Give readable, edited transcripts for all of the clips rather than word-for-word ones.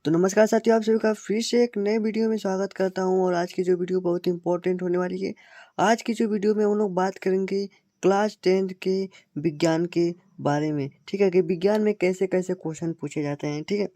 तो नमस्कार साथियों, आप सभी का फिर से एक नए वीडियो में स्वागत करता हूं। और आज की जो वीडियो बहुत इंपॉर्टेंट होने वाली है। आज की जो वीडियो में हम लोग बात करेंगे क्लास 10th के विज्ञान के बारे में। ठीक है, कि विज्ञान में कैसे कैसे क्वेश्चन पूछे जाते हैं। ठीक है,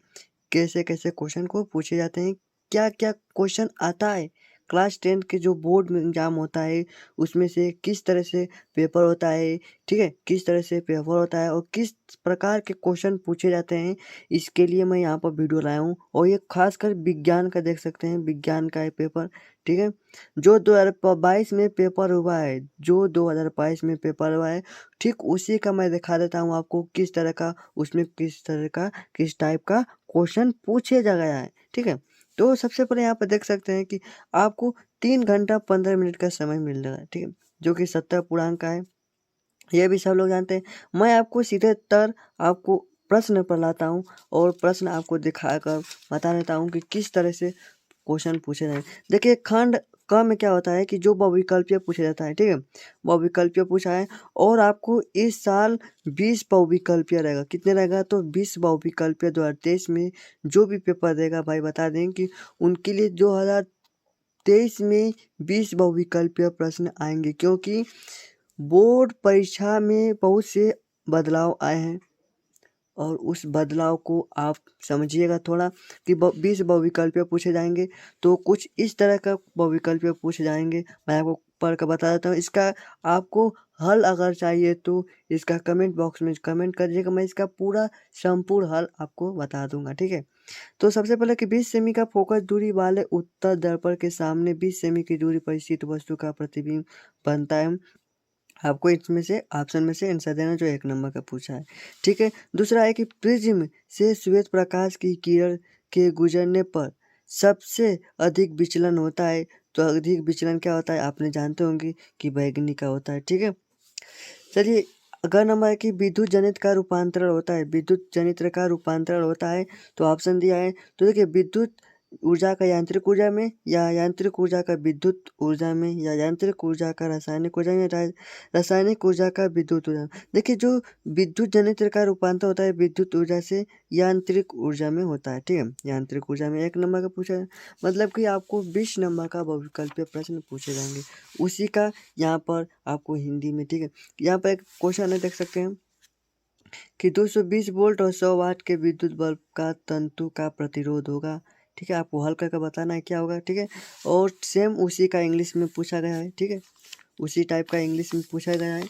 कैसे कैसे क्वेश्चन को पूछे जाते हैं, क्या क्या क्वेश्चन आता है। क्लास 10th के जो बोर्ड में एग्जाम होता है उसमें से किस तरह से पेपर होता है। ठीक है, किस तरह से पेपर होता है और किस प्रकार के क्वेश्चन पूछे जाते हैं, इसके लिए मैं यहाँ पर वीडियो लाया हूँ। और ये खासकर विज्ञान का देख सकते हैं, विज्ञान का है पेपर। ठीक है, जो 2022 में पेपर हुआ है, जो 2022 में पेपर हुआ है, ठीक उसी का मैं दिखा देता हूँ आपको किस तरह का, उसमें किस तरह का, किस टाइप का क्वेश्चन पूछे जा गया है। ठीक है, तो सबसे पहले यहाँ पर देख सकते हैं कि आपको 3 घंटा 15 मिनट का समय मिल रहा है। ठीक है, जो कि 70 पूर्णांक का है, ये भी सब लोग जानते हैं। मैं आपको सीधे तर आपको प्रश्न पर लाता हूँ और प्रश्न आपको दिखाकर बता देता हूँ कि किस तरह से क्वेश्चन पूछे जाए। देखिए, खंड क में क्या होता है कि जो बहुविकल्पीय पूछा जाता है। ठीक है, बहुविकल्पीय पूछा है और आपको इस साल 20 बहुविकल्पीय रहेगा। कितने रहेगा? तो 20 बहुविकल्पीय 2023 में जो भी पेपर देगा भाई, बता दें कि उनके लिए 2023 में 20 बहुविकल्पीय प्रश्न आएंगे, क्योंकि बोर्ड परीक्षा में बहुत से बदलाव आए हैं। और उस बदलाव को आप समझिएगा थोड़ा, कि 20 बहुविकल्पीय पूछे जाएंगे। तो कुछ इस तरह का बहुविकल्पीय पूछे जाएंगे, मैं आपको पढ़ कर बता देता हूँ। इसका आपको हल अगर चाहिए तो इसका कमेंट बॉक्स में कमेंट करिएगा, मैं इसका पूरा संपूर्ण हल आपको बता दूंगा। ठीक है, तो सबसे पहले कि 20 सेमी का फोकस दूरी वाले उत्तर दर्पण के सामने 20 सेमी की दूरी पर स्थित वस्तु का प्रतिबिंब बनता है। आपको इसमें से ऑप्शन में से आंसर देना जो 1 नंबर का पूछा है। ठीक है, दूसरा है कि प्रिज्म से श्वेत प्रकाश की किरण के गुजरने पर सबसे अधिक विचलन होता है। तो अधिक विचलन क्या होता है, आपने जानते होंगे कि बैगनी का होता है। ठीक है, चलिए अगला नंबर है कि विद्युत जनित का रूपांतरण होता है। विद्युत जनित का रूपांतरण होता है, तो ऑप्शन दिया है। तो देखिए, विद्युत ऊर्जा का यांत्रिक ऊर्जा में, या यांत्रिक ऊर्जा का विद्युत ऊर्जा में, या यांत्रिक ऊर्जा का रासायनिक ऊर्जा में, रासायनिक ऊर्जा का विद्युत ऊर्जा में। देखिए, जो विद्युत जनित का रूपांतर होता है विद्युत ऊर्जा से यांत्रिक ऊर्जा में होता है। ठीक है, यांत्रिक ऊर्जा में 1 नंबर का पूछा है। मतलब कि आपको 20 नंबर का बहुविकल्पीय प्रश्न पूछे जाएंगे, उसी का यहाँ पर आपको हिंदी में। ठीक है, यहाँ पर एक क्वेश्चन है, देख सकते हैं कि 220 वोल्ट और 100 वाट के विद्युत बल्ब का तंतु का प्रतिरोध होगा। ठीक है, आपको हल करके बताना है क्या होगा। ठीक है, और सेम उसी का इंग्लिश में पूछा गया है। ठीक है, उसी टाइप का इंग्लिश में पूछा गया है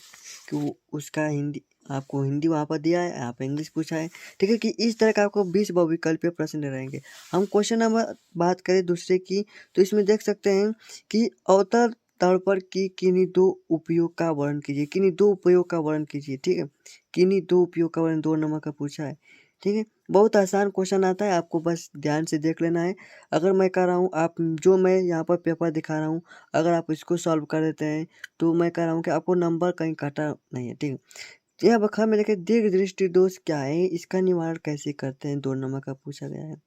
कि उसका हिंदी, आपको हिंदी वहाँ पर दिया है, यहाँ पर इंग्लिश पूछा है। ठीक है, कि इस तरह का आपको 20 बहुविकल्पीय प्रश्न रहेंगे। हम क्वेश्चन नंबर बात करें दूसरे की, तो इसमें देख सकते हैं कि अवतल दर्पण की किन्हीं 2 उपयोग का वर्णन कीजिए। किन्हीं 2 उपयोग का वर्णन कीजिए। ठीक है, किन्हीं 2 उपयोग का वर्णन 2 नंबर का पूछा है। ठीक है, बहुत आसान क्वेश्चन आता है, आपको बस ध्यान से देख लेना है। अगर मैं कह रहा हूँ, आप जो मैं यहाँ पर पेपर दिखा रहा हूँ, अगर आप इसको सॉल्व कर देते हैं तो मैं कह रहा हूँ कि आपको नंबर कहीं काटा नहीं है। ठीक है, यह बखा में देखिए, दीर्घ दृष्टि दोष क्या है, इसका निवारण कैसे करते हैं, 2 नंबर का पूछा गया है।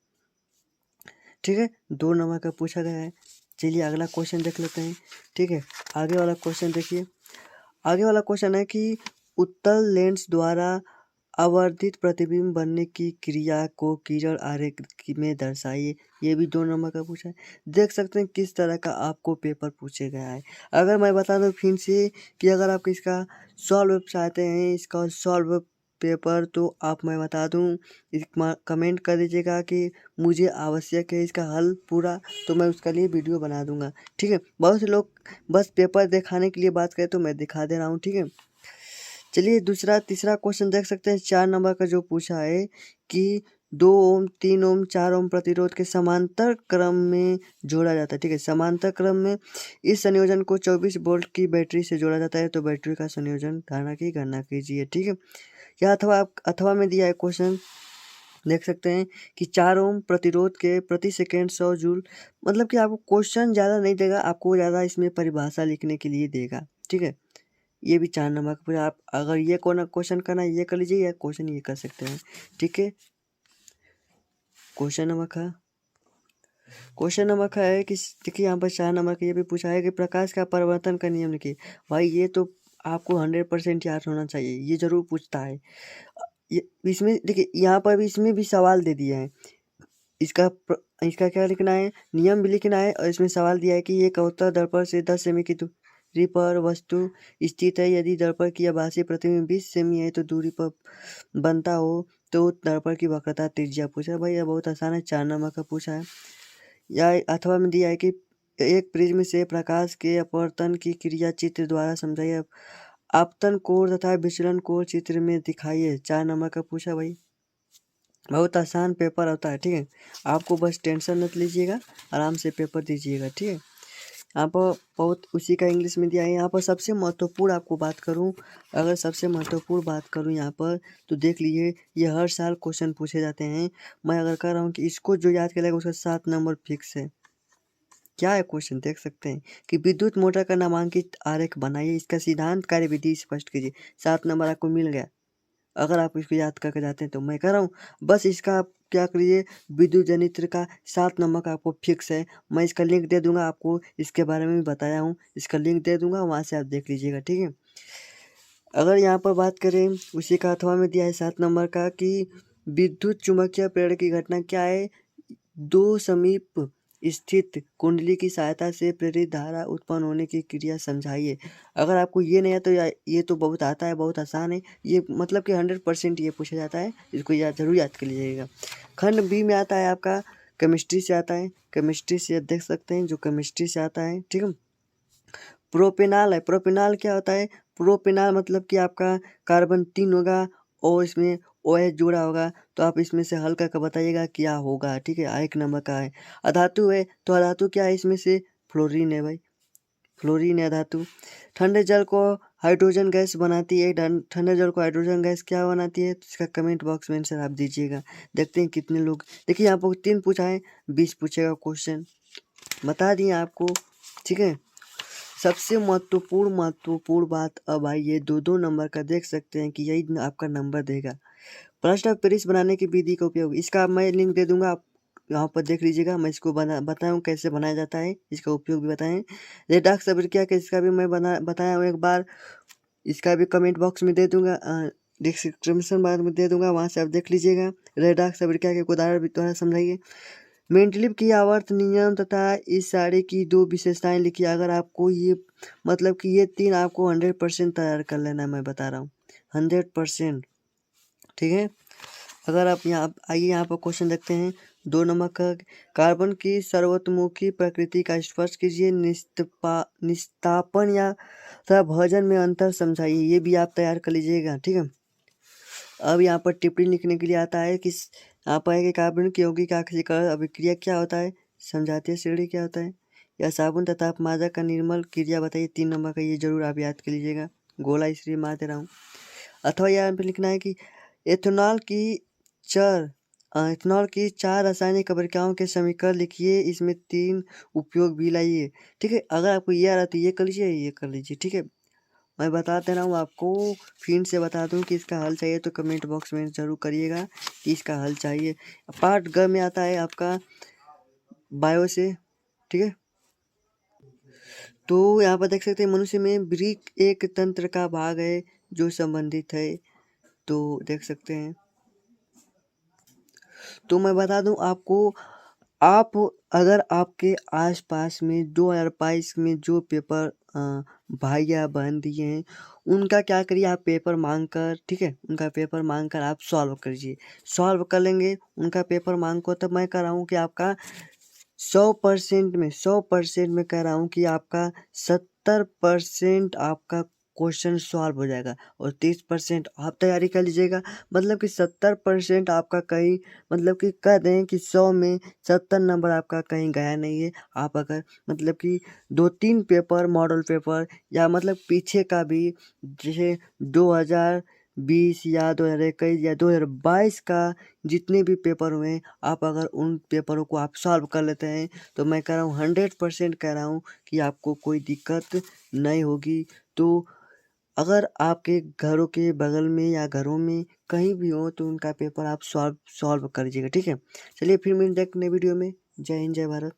ठीक है, 2 नंबर का पूछा गया है। चलिए अगला क्वेश्चन देख लेते हैं। ठीक है, आगे वाला क्वेश्चन देखिए। आगे वाला क्वेश्चन है कि उत्तल लेंस द्वारा आवर्धित प्रतिबिंब बनने की क्रिया को किरण आरेख में दर्शाइए। ये भी 2 नंबर का पूछा है। देख सकते हैं किस तरह का आपको पेपर पूछे गया है। अगर मैं बता दूं फिर से कि अगर आप इसका सॉल्व चाहते हैं, इसका सॉल्व पेपर, तो आप, मैं बता दूं, कमेंट कर दीजिएगा कि मुझे आवश्यक है इसका हल पूरा, तो मैं उसके लिए वीडियो बना दूंगा। ठीक है, बहुत से लोग बस पेपर दिखाने के लिए बात करें, तो मैं दिखा दे रहा हूँ। ठीक है, चलिए दूसरा तीसरा क्वेश्चन देख सकते हैं। 4 नंबर का जो पूछा है कि 2 ओम 3 ओम 4 ओम प्रतिरोध के समांतर क्रम में जोड़ा जाता है। ठीक है, समांतर क्रम में इस संयोजन को 24 वोल्ट की बैटरी से जोड़ा जाता है। तो बैटरी का संयोजन धारणा की गणना कीजिए। ठीक है, या अथवा में दिया है क्वेश्चन, देख सकते हैं कि 4 ओम प्रतिरोध के प्रति सेकेंड 100 जूल। मतलब कि आपको क्वेश्चन ज़्यादा नहीं देगा, आपको ज़्यादा इसमें परिभाषा लिखने के लिए देगा। ठीक है, ये भी 4 नंबर का पूरा। आप अगर ये क्वेश्चन करना है ये कर लीजिए, या क्वेश्चन ये कर सकते हैं। ठीक है, क्वेश्चन नंबर का है कि देखिए, यहाँ पर 4 नंबर का ये भी पूछा है कि प्रकाश का परिवर्तन का नियम लिखिए। भाई ये तो आपको 100% याद होना चाहिए, ये जरूर पूछता है। ये इसमें देखिए, यहाँ पर भी इसमें भी सवाल दे दिया है इसका क्या लिखना है, नियम भी लिखना है। और इसमें सवाल दिया है कि ये कबूतर दर्पण से 10 सेमी की दूरी पर वस्तु स्थित है। यदि दर्पण की आभासी प्रतिबिंब 20 सेमी है तो दूरी पर बनता हो तो दर्पण की वक्रता त्रिज्या पूछा है। भाई यह बहुत आसान है, 4 नंबर का पूछा है। या अथवा में दिया है कि एक प्रिज्म से प्रकाश के अपवर्तन की क्रिया चित्र द्वारा समझाइए। आपतन कोण तथा विचलन कोण चित्र में दिखाइए। 4 नंबर का पूछा भाई, बहुत आसान पेपर होता है। ठीक है, आपको बस टेंशन मत लीजिएगा, आराम से पेपर दीजिएगा। ठीक है, यहाँ पर बहुत उसी का इंग्लिश में दिया है। यहाँ पर सबसे महत्वपूर्ण आपको बात करूँ, अगर सबसे महत्वपूर्ण बात करूँ यहाँ पर, तो देख लीजिए ये हर साल क्वेश्चन पूछे जाते हैं। मैं अगर कह रहा हूँ कि इसको जो याद करेगा उसका 7 नंबर फिक्स है। क्या है क्वेश्चन, देख सकते हैं कि विद्युत मोटर का नामांकित आरेख बनाइए, इसका सिद्धांत कार्यविधि स्पष्ट कीजिए। 7 नंबर आपको मिल गया अगर आप इसको याद करके जाते हैं तो। मैं कह रहा हूँ बस इसका आप क्या करिए, विद्युत जनित्र का 7 नंबर का आपको फिक्स है। मैं इसका लिंक दे दूंगा, आपको इसके बारे में भी बताया हूँ, इसका लिंक दे दूंगा, वहाँ से आप देख लीजिएगा। ठीक है, अगर यहाँ पर बात करें उसी का अथवा में दिया है 7 नंबर का कि विद्युत चुम्बकीय प्रेरण की घटना क्या है, दो समीप स्थित कुंडली की सहायता से प्रेरित धारा उत्पन्न होने की क्रिया समझाइए। अगर आपको ये नहीं है तो ये तो बहुत आता है, बहुत आसान है ये, मतलब कि 100% ये पूछा जाता है, इसको जरूर याद कर लीजिएगा। खंड बी में आता है आपका केमिस्ट्री से आता है, केमिस्ट्री से देख सकते हैं जो केमिस्ट्री से आता है। ठीक है, प्रोपेनॉल है। प्रोपेनॉल क्या होता है, प्रोपेनॉल मतलब कि आपका कार्बन 3 होगा और इसमें OH जुड़ा होगा, तो आप इसमें से हल करके बताइएगा क्या होगा। ठीक है, 1 नंबर का है। अधातु है, तो अधातु क्या है, इसमें से फ्लोरीन है भाई, फ्लोरीन है अधातु। ठंडे जल को हाइड्रोजन गैस बनाती है, ठंडे जल को हाइड्रोजन गैस क्या बनाती है, तो इसका कमेंट बॉक्स में आंसर आप दीजिएगा। देखते हैं कितने लोग, देखिए यहाँ पर 3 पूछा है, 20 पूछेगा क्वेश्चन, बता दिए आपको। ठीक है, सबसे महत्वपूर्ण बात अब आई है 2-2 नंबर का, देख सकते हैं कि यही आपका नंबर देगा। प्रश्न पेरिस बनाने की विधि का उपयोग, इसका मैं लिंक दे दूंगा, आप यहाँ पर देख लीजिएगा। मैं इसको बताऊँ कैसे बनाया जाता है, इसका उपयोग भी बताएं। रेडाक्स अभिक्रिया का इसका भी मैं बताया हूँ एक बार, इसका भी कमेंट बॉक्स में दे दूंगा, डिस्क्रिप्शन बार में दे दूंगा, वहाँ से आप देख लीजिएगा। रेडाक्स अभिक्रिया के उदाहरण भी थोड़ा समझाइए। मेंडलीव की आवर्त नियम तथा इस सारे की 2 विशेषताएं लिखिए। अगर आपको ये मतलब कि ये 3 आपको 100% तैयार कर लेना है, मैं बता रहा हूँ 100%। ठीक है, अगर आप यहाँ आइए, यहाँ पर क्वेश्चन देखते हैं 2 नंबर का, कार्बन की सर्वतोमुखी प्रकृति का स्पष्ट कीजिए, निस्तापन या भोजन में अंतर समझाइए, ये भी आप तैयार कर लीजिएगा। ठीक है, अब यहाँ पर टिप्पणी लिखने के लिए आता है कि यहाँ पर है कि कार्बन की यौगिक आक्सीकरण अभिक्रिया क्या होता है, समझातीय श्रेणी क्या होता है, या साबुन तथा अपमार्जक का निर्मल क्रिया बताइए। 3 नंबर का, ये जरूर आप याद कर लीजिएगा, गोला इसलिए मार दे रहा हूँ। अथवा यहाँ पे लिखना है कि एथेनॉल की 4 रासायनिक अभिक्रियाओं के समीकरण लिखिए, इसमें 3 उपयोग भी लाइए। ठीक है, अगर आपको ये आ रहा है तो ये कर लीजिए, ये कर लीजिए। ठीक है, मैं बता दे रहा हूँ आपको, फिर से बता दूँ कि इसका हल चाहिए तो कमेंट बॉक्स में ज़रूर करिएगा कि इसका हल चाहिए। पार्ट ग में आता है आपका बायो से। ठीक है, तो यहाँ पर देख सकते हैं मनुष्य में वृक्क एक तंत्र का भाग है जो संबंधित है, तो देख सकते हैं। तो मैं बता दूं आपको, आप अगर आपके आसपास में 2022 में जो पेपर भाई या बहन दिए हैं, उनका क्या करिए, आप पेपर मांग कर, ठीक है, उनका पेपर मांग कर आप सॉल्व करिए। सॉल्व कर लेंगे उनका पेपर मांग को, तब मैं कह रहा हूँ कि आपका 100% में कह रहा हूँ कि आपका 70% आपका क्वेश्चन सॉल्व हो जाएगा और 30% आप तैयारी कर लीजिएगा। मतलब कि 70% आपका कहीं, मतलब कि कह दें कि 100 में 70 नंबर आपका कहीं गया नहीं है। आप अगर मतलब कि 2-3 पेपर मॉडल पेपर या मतलब पीछे का भी, जैसे 2020 या 2021 या 2022 का जितने भी पेपर हुए, आप अगर उन पेपरों को आप सॉल्व कर लेते हैं तो मैं कह रहा हूँ 100% कह रहा हूँ कि आपको कोई दिक्कत नहीं होगी। तो अगर आपके घरों के बगल में या घरों में कहीं भी हो तो उनका पेपर आप सॉल्व कर लीजिएगा। ठीक है, चलिए फिर मिलते हैं एक नए वीडियो में। जय हिंद, जय भारत।